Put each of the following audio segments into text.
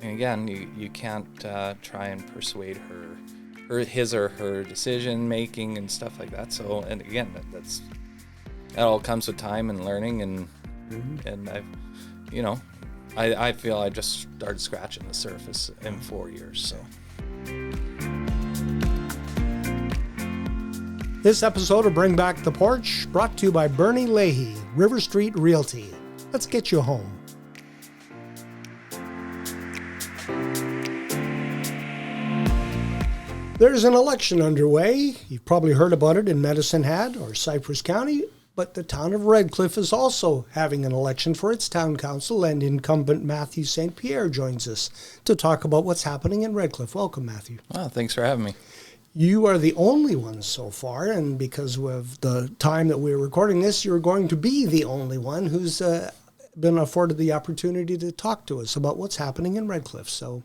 And again, you can't try and persuade his or her decision making and stuff like that. So, and again, that all comes with time and learning, and I feel I just started scratching the surface in 4 years. So. This episode of Bring Back the Porch brought to you by Bernie Leahy, River Street Realty. Let's get you home. There's an election underway. You've probably heard about it in Medicine Hat or Cypress County, but the town of Redcliff is also having an election for its town council, and incumbent Matthew St Pierre joins us to talk about what's happening in Redcliff. Welcome, Matthew. Oh, thanks for having me. You are the only one so far, and because of the time that we're recording this, you're going to be the only one who's been afforded the opportunity to talk to us about what's happening in Redcliff. So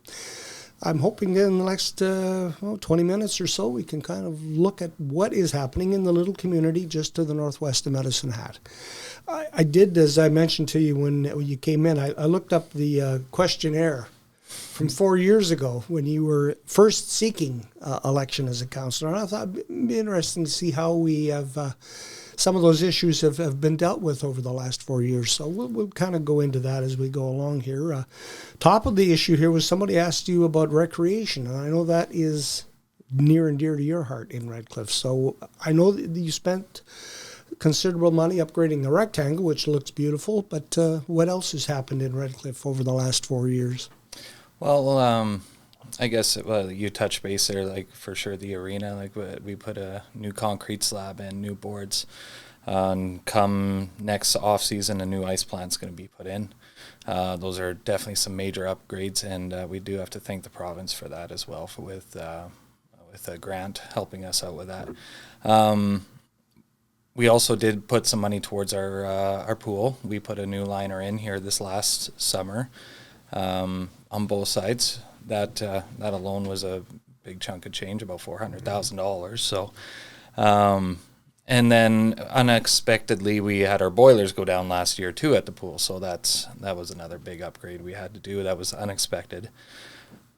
I'm hoping in the next 20 minutes or so we can kind of look at what is happening in the little community just to the northwest of Medicine Hat. I did, as I mentioned to you when you came in, I looked up the questionnaire from 4 years ago when you were first seeking election as a councillor. And I thought it'd be interesting to see how we have some of those issues have been dealt with over the last 4 years. So we'll kind of go into that as we go along here. Top of the issue here was somebody asked you about recreation, and I know that is near and dear to your heart in Redcliff. So I know that you spent considerable money upgrading the rectangle, which looks beautiful, but what else has happened in Redcliff over the last 4 years? Well, I guess you touched base there, like for sure the arena, like we put a new concrete slab and new boards. Come next off season, a new ice plant's going to be put in. Those are definitely some major upgrades, and we do have to thank the province for that as well, with a grant helping us out with that. We also did put some money towards our pool. We put a new liner in here this last summer. On both sides, that alone was a big chunk of change, about $400,000. So, and then unexpectedly, we had our boilers go down last year too at the pool. So that was another big upgrade we had to do. That was unexpected.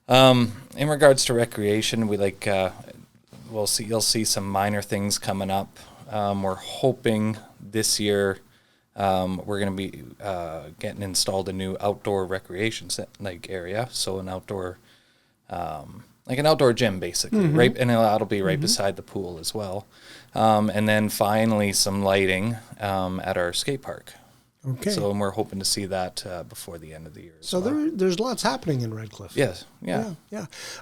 In regards to recreation, you'll see some minor things coming up. We're hoping this year. We're going to be getting installed a new outdoor recreation area, so an outdoor, an outdoor gym basically, right? And that'll be right beside the pool as well. And then finally some lighting at our skate park. Okay. So we're hoping to see that before the end of the year. So there's lots happening in Redcliff. Yes. Yeah.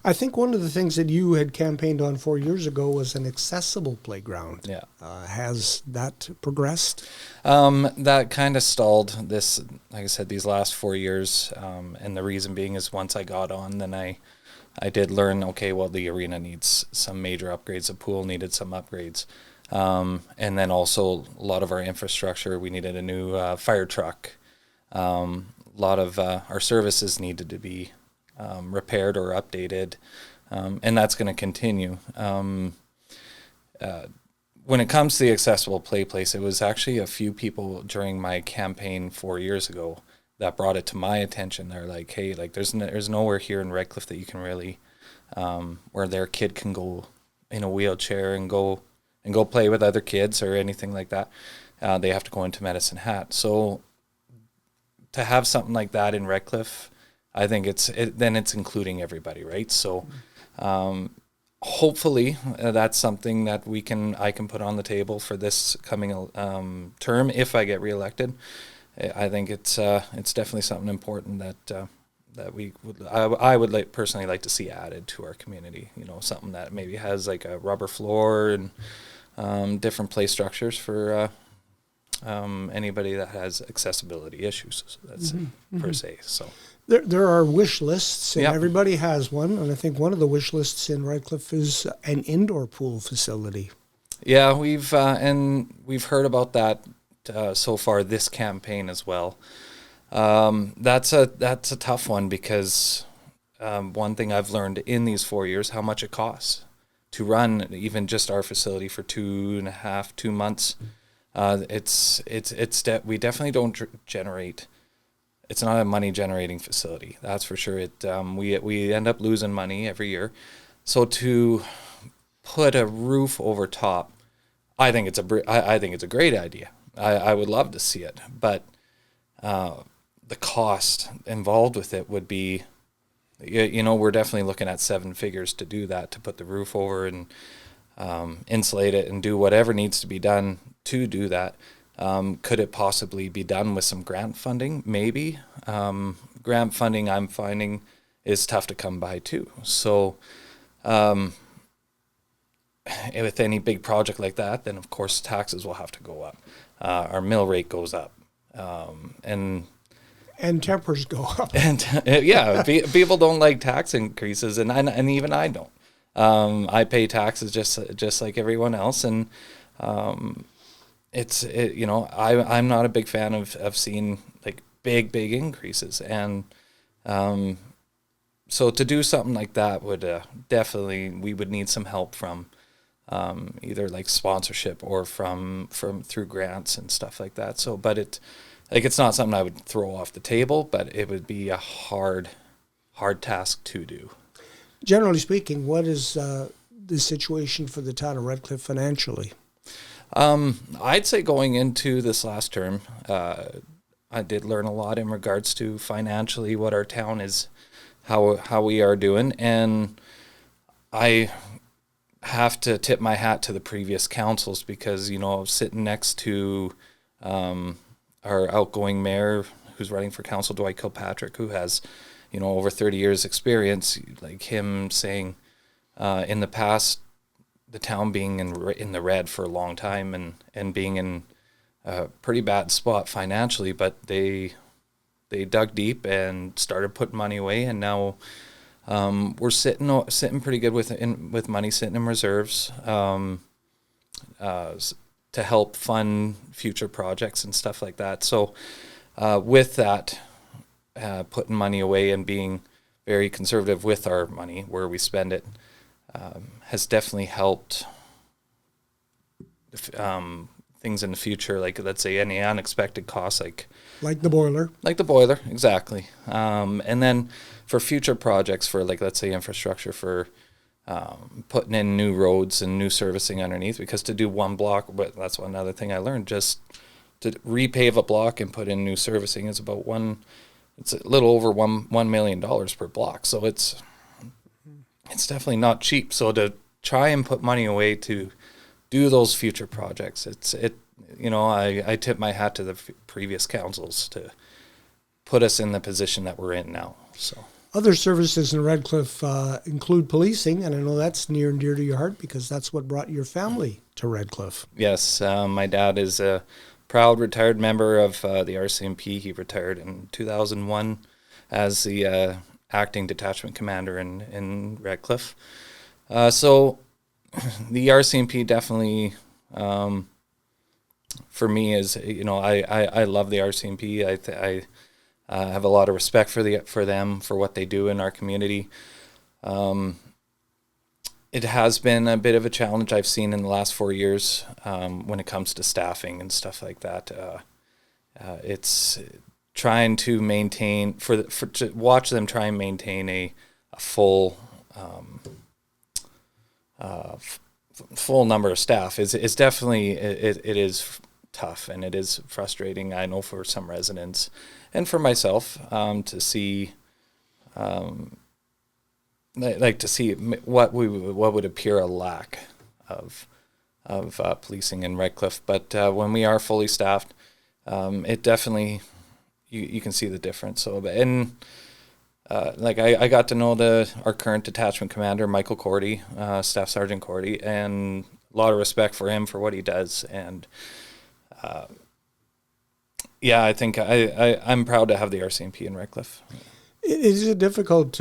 I think one of the things that you had campaigned on 4 years ago was an accessible playground. Yeah. Has that progressed? That kind of stalled this, like I said, these last 4 years. And the reason being is once I got on, then I did learn, okay, well, the arena needs some major upgrades. The pool needed some upgrades. And then also a lot of our infrastructure, we needed a new fire truck. A lot of our services needed to be repaired or updated, and that's going to continue. When it comes to the accessible play place, it was actually a few people during my campaign 4 years ago that brought it to my attention. They're like, hey, like there's nowhere here in Redcliff that you can really, where their kid can go in a wheelchair and go play with other kids or anything like that. They have to go into Medicine Hat. So to have something like that in Redcliff, I think it's including everybody, right? So hopefully that's something that I can put on the table for this coming term if I get reelected. I think it's definitely something important that I would personally like to see added to our community. You know, something that maybe has like a rubber floor and different play structures for anybody that has accessibility issues. So that's per se. So there are wish lists, and everybody has one. And I think one of the wish lists in Redcliff is an indoor pool facility. Yeah, we've heard about that so far this campaign as well. That's a tough one because one thing I've learned in these 4 years how much it costs to run even just our facility for 2 months. We definitely don't generate it's not a money generating facility. That's for sure. We end up losing money every year. So to put a roof over top, I think it's a great idea. I would love to see it, but the cost involved with it would be, we're definitely looking at 7 figures to do that, to put the roof over and insulate it and do whatever needs to be done to do that. Could it possibly be done with some grant funding? Maybe. Grant funding, I'm finding, is tough to come by too. So with any big project like that, then of course taxes will have to go up. Our mill rate goes up. And tempers go up. And people don't like tax increases, and even I don't. I pay taxes just like everyone else, and I'm not a big fan of seeing like big increases, and so to do something like that would definitely, we would need some help from either like sponsorship or from through grants and stuff like that. So, but it's not something I would throw off the table, but it would be a hard task to do. Generally speaking, what is the situation for the town of Redcliff financially? I'd say going into this last term, I did learn a lot in regards to financially what our town is, how we are doing, and I have to tip my hat to the previous councils because, sitting next to our outgoing mayor who's running for council, Dwight Kilpatrick, who has, over 30 years experience, like him saying in the past, the town being in the red for a long time and being in a pretty bad spot financially, but they dug deep and started putting money away, and now we're sitting pretty good with money sitting in reserves to help fund future projects and stuff like that. So with that, putting money away and being very conservative with our money, where we spend it, has definitely helped things in the future, like let's say any unexpected costs, like the boiler. Like the boiler, exactly. And then for future projects, for like let's say infrastructure, for putting in new roads and new servicing underneath, because to do one block, but that's another thing I learned, just to repave a block and put in new servicing is it's a little over $1 million per block. So it's definitely not cheap. So to try and put money away to do those future projects, I tip my hat to the previous councils to put us in the position that we're in now. So other services in Redcliff include policing, and I know that's near and dear to your heart because that's what brought your family to Redcliff. Yes, my dad is a proud retired member of the RCMP. He retired in 2001 as the acting detachment commander in Redcliff. So the RCMP definitely, for me, is, I love the RCMP. I have a lot of respect for them, for what they do in our community. It has been a bit of a challenge I've seen in the last 4 years when it comes to staffing and stuff like that. It's trying to maintain to watch them try and maintain a full full number of staff is definitely it is tough, and it is frustrating, I know, for some residents and for myself to see to see what would appear a lack of policing in Redcliff. But when we are fully staffed, it definitely you can see the difference. So I got to know our current detachment commander, Michael Cordy, Staff Sergeant Cordy, and a lot of respect for him for what he does. And I think I'm proud to have the RCMP in Redcliff. It is a difficult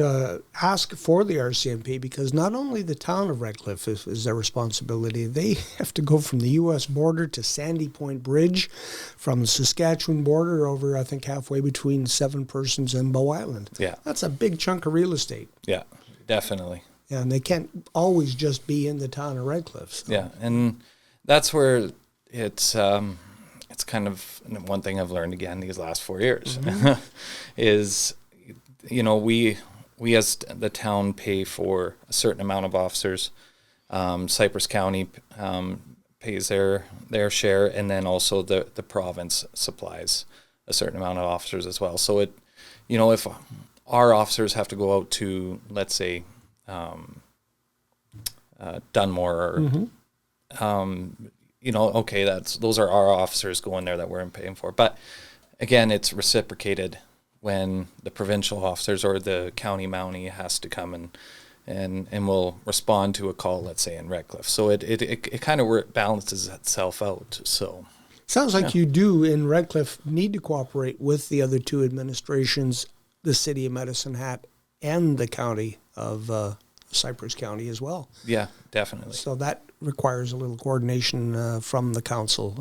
ask for the RCMP because not only the town of Redcliff is their responsibility, they have to go from the U.S. border to Sandy Point Bridge, from the Saskatchewan border over, I think, halfway between Seven Persons and Bow Island. Yeah. That's a big chunk of real estate. Yeah, definitely. Yeah, and they can't always just be in the town of Redcliff. So. Yeah, and that's where it's it's kind of one thing I've learned again these last 4 years is, we as the town pay for a certain amount of officers. Cypress County pays their share, and then also the province supplies a certain amount of officers as well. So if our officers have to go out to, let's say, Dunmore, or, okay, those are our officers going there that we're paying for. But again, it's reciprocated when the provincial officers or the county mountie has to come and will respond to a call, let's say in Redcliff. So it kind of balances itself out. So sounds like you do in Redcliff need to cooperate with the other two administrations, the city of Medicine Hat and the county of Cypress County as well. Yeah, definitely. So that requires a little coordination from the council.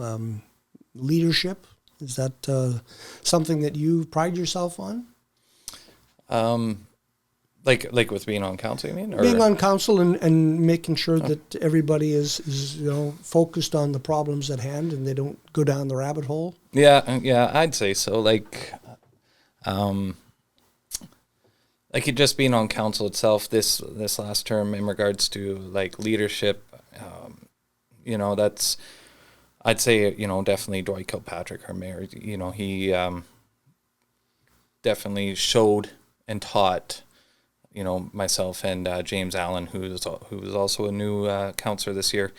Leadership, is that something that you pride yourself on? Like with being on council, you mean? Or? Being on council and making sure that everybody is focused on the problems at hand and they don't go down the rabbit hole. Yeah, I'd say so. Like it just being on council itself this last term in regards to like leadership, that's, I'd say, definitely Dwight Kilpatrick, our mayor, he definitely showed and taught, myself and James Allen, who was also a new councillor this year,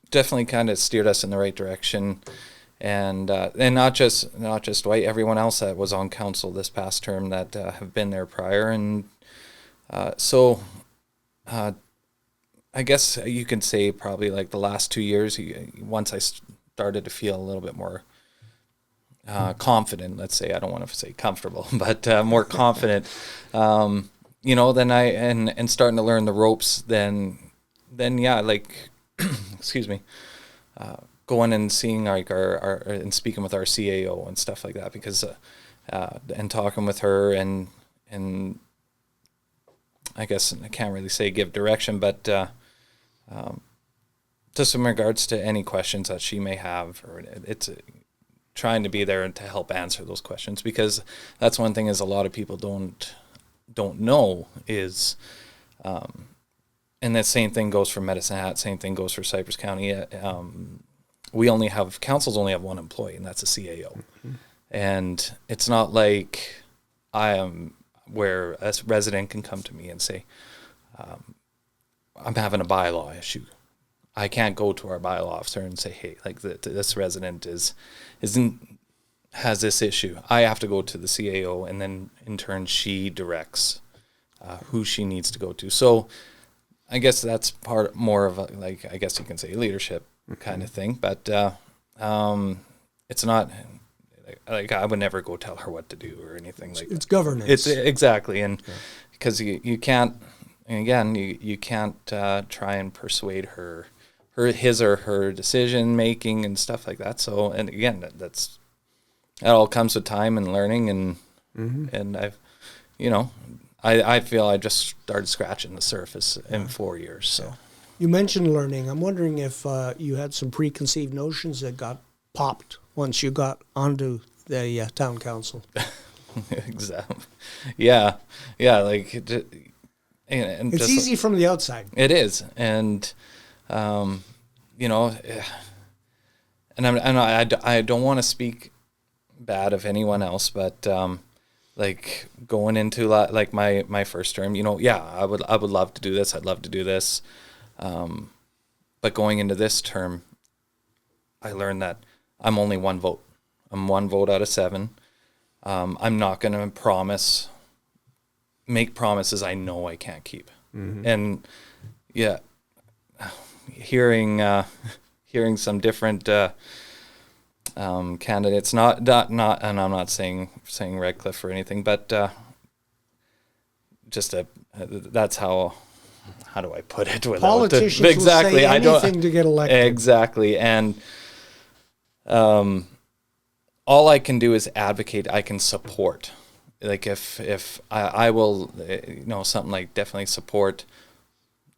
definitely kind of steered us in the right direction. And not just Dwight, everyone else that was on council this past term that have been there prior. And so I guess you can say probably like the last 2 years, once I started to feel a little bit more confident, let's say, I don't want to say comfortable, but more confident, then and starting to learn the ropes, then yeah, like, excuse me, going and seeing like our and speaking with our CAO and stuff like that, because and talking with her and I guess I can't really say give direction, but just in regards to any questions that she may have, or it's trying to be there to help answer those questions, because that's one thing is a lot of people don't know is, and the same thing goes for Medicine Hat, same thing goes for Cypress County. Councils only have one employee, and that's a CAO. Mm-hmm. And it's not like I am where a resident can come to me and say, I'm having a bylaw issue. I can't go to our bylaw officer and say, hey, like this resident has this issue. I have to go to the CAO, and then in turn she directs who she needs to go to. So I guess that's more of I guess you can say leadership kind of thing, but it's not like I would never go tell her what to do or anything like that. It's governance. It's exactly, and because you can't, again, you can't try and persuade his or her decision making and stuff like that. So, and again, that all comes with time and learning, and and I feel I just started scratching the surface in 4 years. So. You mentioned learning. I'm wondering if you had some preconceived notions that got popped once you got onto the town council. Exactly. Yeah. Like, and it's easy from the outside. It is, and and I don't want to speak bad of anyone else, but like going into like my first term, I would love to do this. I'd love to do this. But going into this term, I learned that I'm only one vote. I'm one vote out of 7. I'm not going to make promises I know I can't keep. Mm-hmm. And yeah, hearing some different candidates, not, and I'm not saying Redcliff or anything, but that's how do I put it? Politicians exactly. Will say anything to get elected. Exactly, and all I can do is advocate. I can support. Like if I will, something like definitely support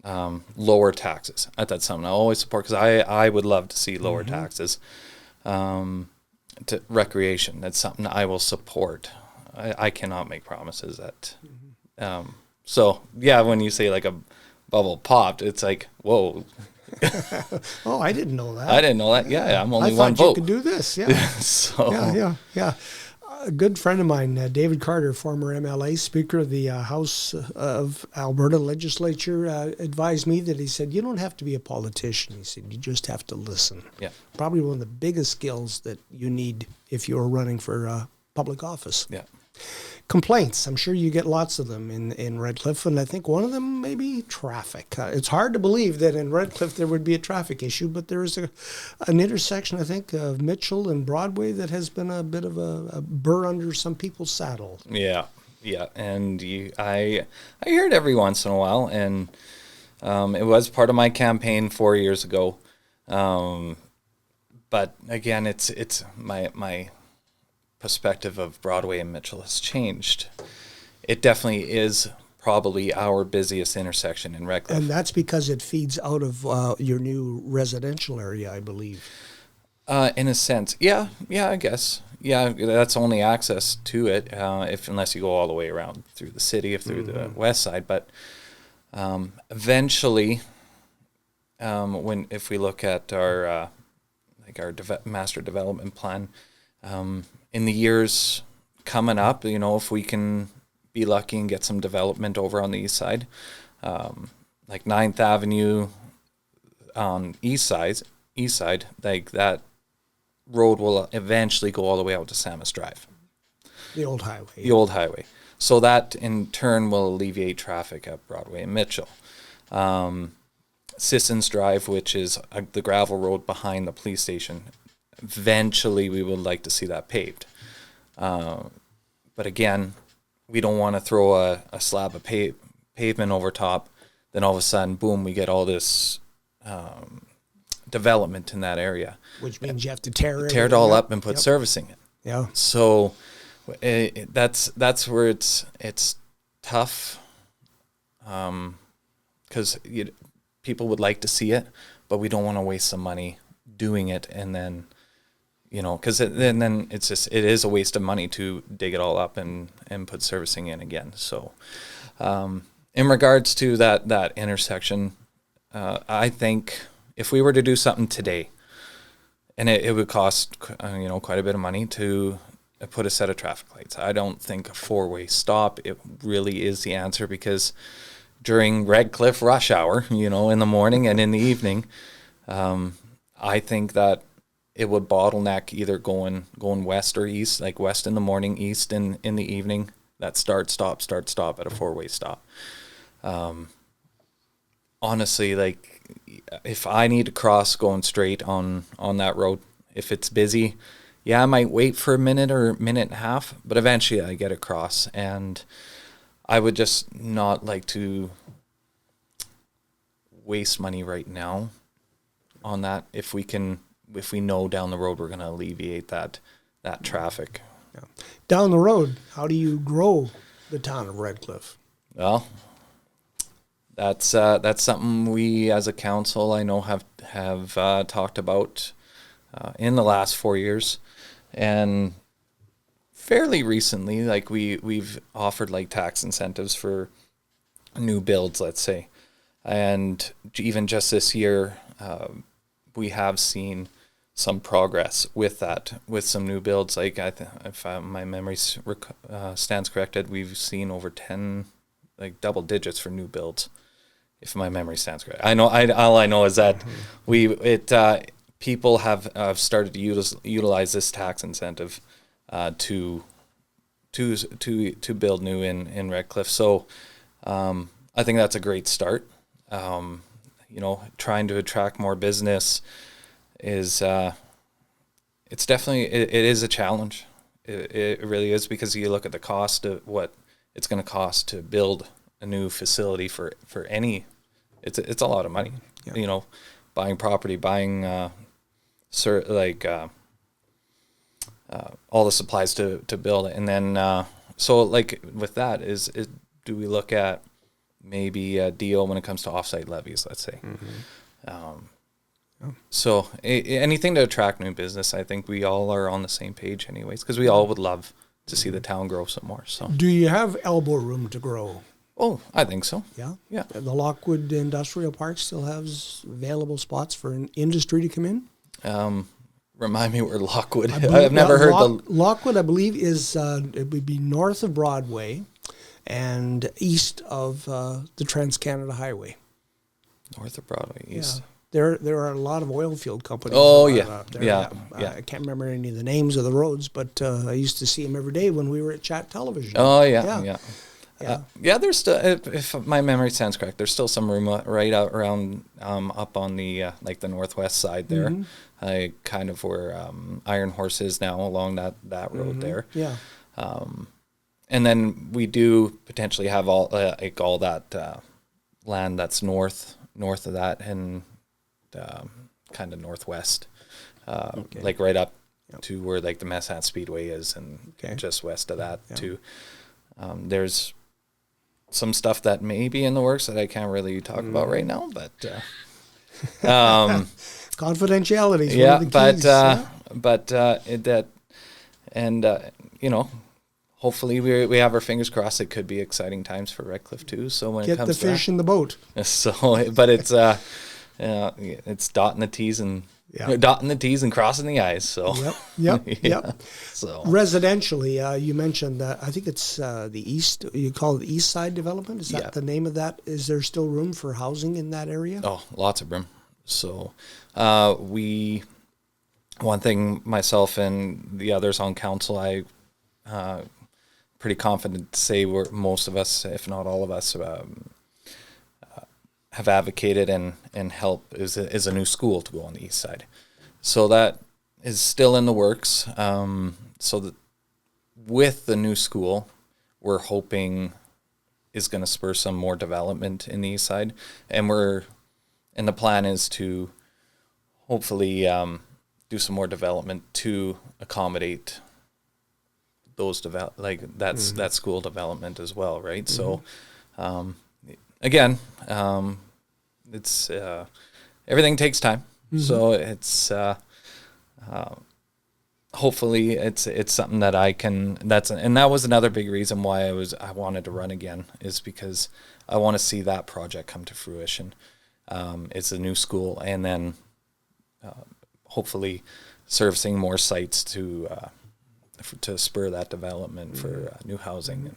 lower taxes. That's something I always support, because I would love to see lower taxes. To recreation, that's something I will support. I cannot make promises that. So yeah, when you say like a bubble popped, it's like, whoa. Oh, I didn't know that. I didn't know that. Yeah, I'm only one I thought you vote. could do this. Yeah. So Yeah. A good friend of mine, David Carter, former MLA, Speaker of the House of Alberta Legislature, advised me that he said, you don't have to be a politician. He said, you just have to listen. Yeah. Probably one of the biggest skills that you need if you're running for public office. Yeah. Complaints. I'm sure you get lots of them in Redcliff, and I think one of them may be traffic. It's hard to believe that in Redcliff there would be a traffic issue, but there is an intersection, I think, of Mitchell and Broadway that has been a bit of a burr under some people's saddle. Yeah, and I hear it every once in a while, and it was part of my campaign 4 years ago. But again, it's my perspective of Broadway and Mitchell has changed. It definitely is probably our busiest intersection in Redcliff. And that's because it feeds out of your new residential area, I believe. In a sense, yeah, I guess. Yeah, that's only access to it, unless you go all the way around through the city, through the west side. But eventually, if we look at our master development plan, in the years coming up, if we can be lucky and get some development over on the east side, like 9th Avenue on east side, like that road will eventually go all the way out to Samus Drive. The old highway. The old highway. So that in turn will alleviate traffic at Broadway and Mitchell. Sissons Drive, which is the gravel road behind the police station, eventually we would like to see that paved. But again, we don't want to throw a slab of pavement over top, then all of a sudden, boom, we get all this development in that area. Which means you have to tear it all up and put servicing in. Yeah. So that's where it's tough, because people would like to see it, but we don't want to waste some money doing it, and then because then it is a waste of money to dig it all up and put servicing in again. So in regards to that intersection, I think if we were to do something today, and it would cost quite a bit of money to put a set of traffic lights. I don't think a 4-way stop it really is the answer, because during Redcliff rush hour, in the morning and in the evening, I think that it would bottleneck either going west or east, like west in the morning, east in the evening. That start stop at a 4-way stop. Honestly, like if I need to cross going straight on that road, if it's busy, yeah, I might wait for a minute or minute and a half, but eventually I get across, and I would just not like to waste money right now on that. If we know down the road we're going to alleviate that traffic. Yeah. Down the road, how do you grow the town of Redcliff? Well, that's something we as a council I know have talked about in the last 4 years, and fairly recently, like we've offered like tax incentives for new builds, let's say, and even just this year we have seen some progress with that, with some new builds. Like if my memory stands corrected, we've seen over 10, like double digits for new builds. If my memory stands correct, all I know is that people have started to utilize this tax incentive to build new in Redcliff. So I think that's a great start. Trying to attract more business is it's definitely it is a challenge. It really is, because you look at the cost of what it's going to cost to build a new facility for any. It's a lot of money. Yeah. Buying property, buying all the supplies to build it, and then so like with that is do we look at maybe a deal when it comes to offsite levies, let's say. So anything to attract new business, I think we all are on the same page anyways, because we all would love to see the town grow some more. So, Do you have elbow room to grow? oh, I think so. Yeah? Yeah. The Lockwood Industrial Park still has available spots for an industry to come in? Remind me where Lockwood. believe- I've never heard Lockwood, I believe, is it would be north of Broadway and east of the Trans-Canada Highway. North of Broadway, east. Yeah. There are a lot of oil field companies. Oh, that are yeah. up there. Yeah. I can't remember any of the names of the roads, but I used to see them every day when we were at Chat Television. Oh, yeah. Yeah. There's still, if my memory sounds correct, there's still some room right out around up on the like the northwest side there, kind of where Iron Horse is now along that road there. Yeah. And then we do potentially have all that land that's north of that and kind of northwest, like right up to where like the Medicinehat Speedway is, and just west of that too. There's some stuff that may be in the works that I can't really talk about right now, but Confidentiality is yeah, one of the keys. hopefully we have our fingers crossed. It could be exciting times for Redcliff too. So when Get it comes the to fish in the boat. so, but it's dotting the T's and dotting the T's and crossing the I's. So Yep. So Residentially, you mentioned that. I think it's the east. You call it the East Side Development. Is that the name of that? Is there still room for housing in that area? Oh, lots of room. So one thing myself and the others on council, I pretty confident to say most of us, if not all of us, have advocated and help is a new school to go on the east side. So that is still in the works. So that with the new school, we're hoping is going to spur some more development in the east side, and the plan is to hopefully do some more development to accommodate those that school development as well, right? So again, it's everything takes time. So it's hopefully it's something that I can. And that was another big reason why I wanted to run again, is because I want to see that project come to fruition. It's a new school, and then hopefully servicing more sites to spur that development for new housing.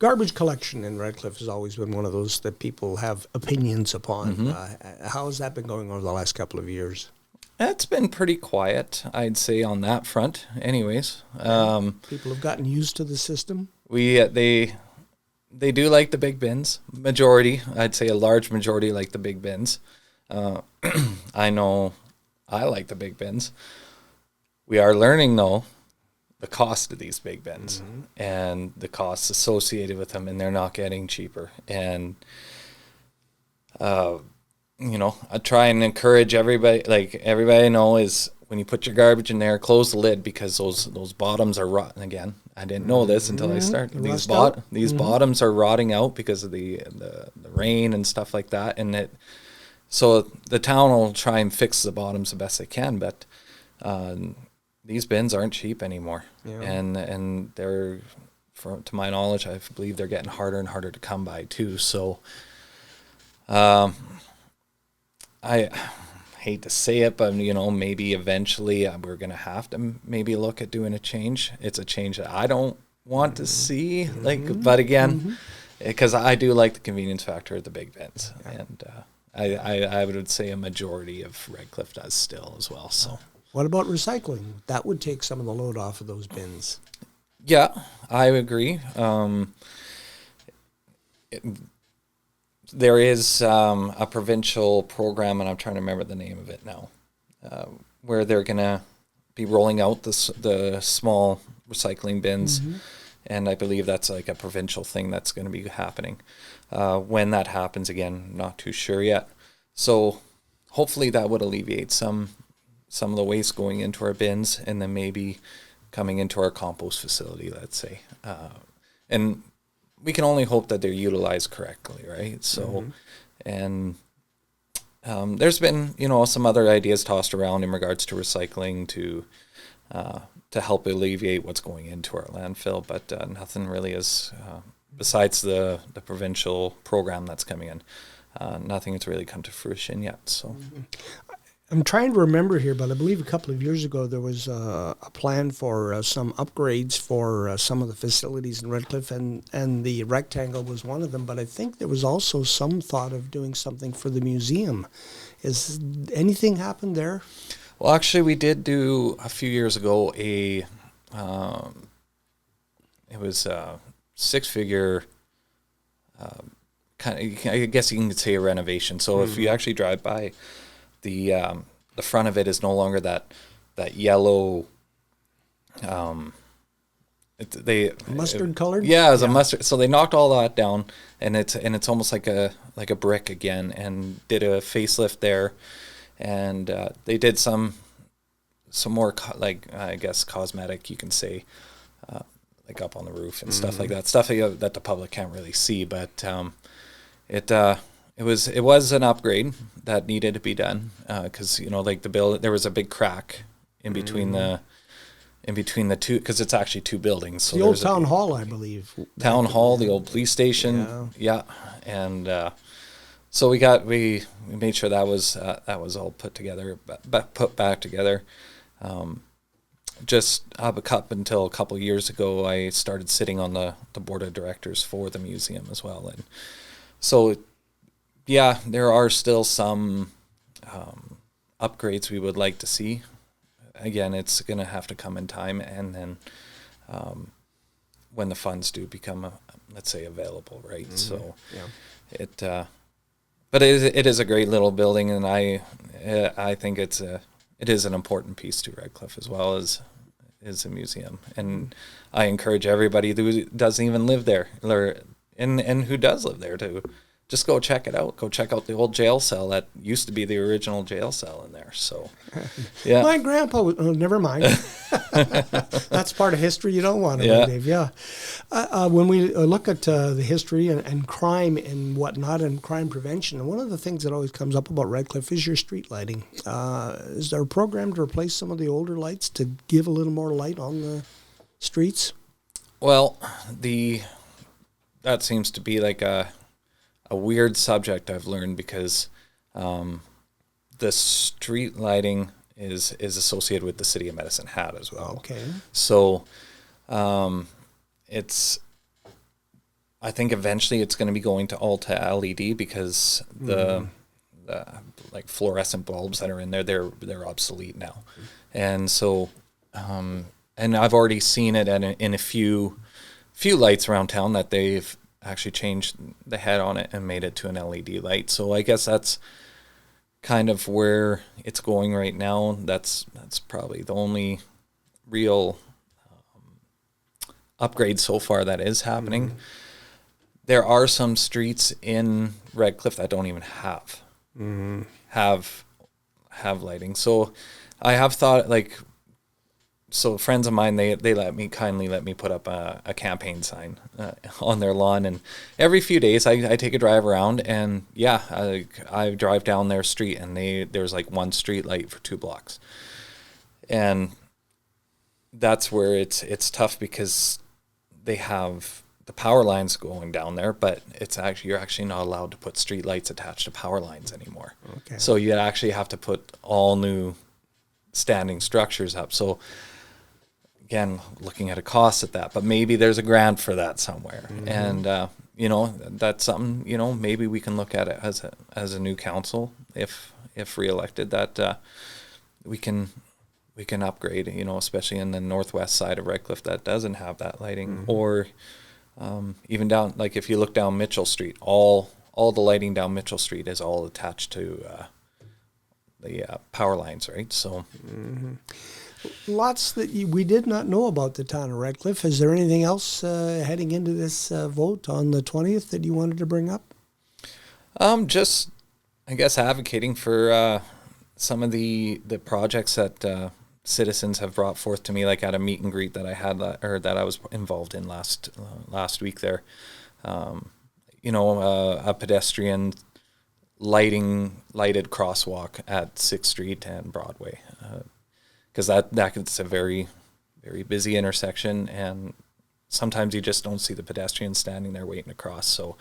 Garbage collection in Redcliff has always been one of those that people have opinions upon. How has that been going over the last couple of years? It's been pretty quiet, I'd say, on that front. Anyways, people have gotten used to the system. They do like the big bins. Majority, I'd say, a large majority like the big bins. I know I like the big bins. We are learning though the cost of these big bins and the costs associated with them, and they're not getting cheaper. And I try and encourage everybody. Like everybody I know is, when you put your garbage in there, close the lid, because those bottoms are rotten again. I didn't know this until I started. These bottoms are rotting out because of the rain and stuff like that, and so the town will try and fix the bottoms the best they can, but these bins aren't cheap anymore, and they're, to my knowledge, I believe they're getting harder and harder to come by too. So, I hate to say it, but maybe eventually we're going to have to maybe look at doing a change. It's a change that I don't want to see, but again, because I do like the convenience factor of the big bins, and I would say a majority of Redcliff does still as well. So, what about recycling? That would take some of the load off of those bins. Yeah, I agree. There is a provincial program, and I'm trying to remember the name of it now, where they're going to be rolling out the small recycling bins, and I believe that's like a provincial thing that's going to be happening. When that happens, again, not too sure yet. So hopefully that would alleviate some of the waste going into our bins, and then maybe coming into our compost facility, let's say. And we can only hope that they're utilized correctly, right? So, and there's been, some other ideas tossed around in regards to recycling to help alleviate what's going into our landfill, but nothing really is, besides the provincial program that's coming in, nothing has really come to fruition yet. So. I'm trying to remember here, but I believe a couple of years ago there was a plan for some upgrades for some of the facilities in Redcliff, and the rectangle was one of them. But I think there was also some thought of doing something for the museum. Is anything happened there? Well, actually, we did do a few years ago it was a six-figure, kind of, I guess you can say a renovation. So if you actually drive by, the front of it is no longer that yellow. Mustard colored. Yeah, it was a mustard. So they knocked all that down, and it's almost like a brick again, and did a facelift there, and they did some more I guess cosmetic, you can say, like up on the roof and stuff like that. Stuff that the public can't really see, but it was an upgrade that needed to be done, because like the build, there was a big crack in between the two, because it's actually two buildings. So the old town hall, I believe. Town hall, the old police station, yeah. And so we made sure that was all put together, put back together. Just up until a couple of years ago, I started sitting on the board of directors for the museum as well, and so. Yeah, there are still some upgrades we would like to see. Again, it's going to have to come in time, and then when the funds do become, let's say, available, right? So, but it is a great little building, and I think it is an important piece to Redcliff as well as a museum, and I encourage everybody who doesn't even live there, and who does live there to. Just go check it out. Go check out the old jail cell that used to be the original jail cell in there. So, yeah. My grandpa was, never mind. That's part of history you don't want to know, Dave. Yeah. When we look at the history and crime and whatnot and crime prevention, one of the things that always comes up about Redcliff is your street lighting. Is there a program to replace some of the older lights to give a little more light on the streets? Well, that seems to be like a weird subject, I've learned, because the street lighting is associated with the city of Medicine Hat as well. Okay. So I think eventually it's going to be going to all to LED, because the like fluorescent bulbs that are in there, they're obsolete now. And so and I've already seen it in a few lights around town that they've actually changed the head on it and made it to an LED light. So I guess that's kind of where it's going right now. That's probably the only real upgrade so far that is happening. There are some streets in Redcliff that don't even have lighting. So I have thought, so friends of mine, they kindly let me put up a campaign sign on their lawn, and every few days I take a drive around, and I drive down their street, and there's like one street light for 2 blocks, and that's where it's tough, because they have the power lines going down there, but you're actually not allowed to put street lights attached to power lines anymore. Okay. So you actually have to put all new standing structures up. So again, looking at a cost at that, but maybe there's a grant for that somewhere. And, that's something, maybe we can look at it as a new council, if reelected, that we can upgrade, especially in the northwest side of Redcliff that doesn't have that lighting, or even down, like if you look down Mitchell Street, all the lighting down Mitchell Street is all attached to the power lines, right? So lots that we did not know about the town of Redcliff. Is there anything else heading into this vote on the 20th that you wanted to bring up? Just, I guess, advocating for some of the projects that citizens have brought forth to me, like at a meet and greet that I had, or that I was involved in last week there. a pedestrian lighted crosswalk at 6th Street and Broadway, because it's a very, very busy intersection, and sometimes you just don't see the pedestrians standing there waiting to cross. So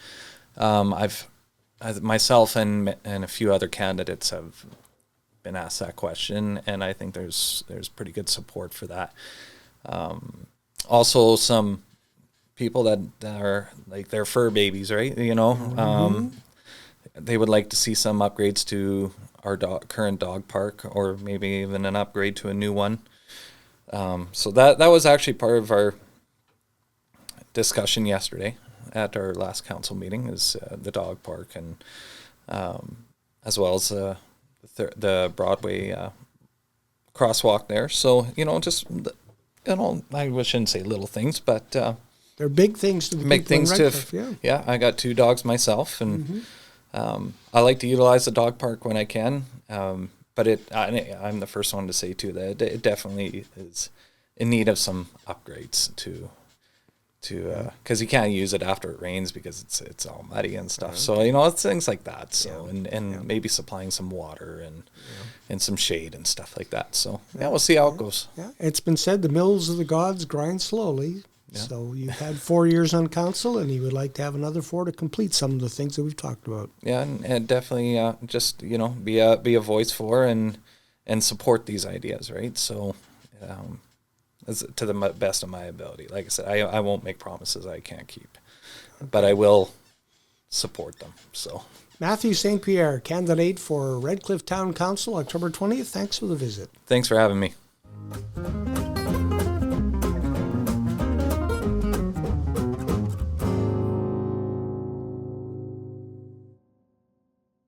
myself and a few other candidates have been asked that question, and I think there's pretty good support for that. Also, some people that are like, they're fur babies, right? They would like to see some upgrades to our current dog park, or maybe even an upgrade to a new one. So that was actually part of our discussion yesterday at our last council meeting, is the dog park, and as well as the Broadway crosswalk there. So I shouldn't say little things, but they're big things to the big people in things Redcliff, yeah. I got 2 dogs myself, and I like to utilize the dog park when I can. But I'm the first one to say too that it definitely is in need of some upgrades to because you can't use it after it rains because it's all muddy and stuff. So it's things like that. So and maybe supplying some water and some shade and stuff like that. So we'll see how it goes. Yeah, it's been said the mills of the gods grind slowly. Yeah. So you've had 4 years on council, and you would like to have another 4 to complete some of the things that we've talked about. Yeah, and definitely just be a voice for and support these ideas, right? So to the best of my ability. Like I said, I won't make promises I can't keep, but I will support them. So Matthew St Pierre, candidate for Redcliff Town Council, October 20th. Thanks for the visit. Thanks for having me.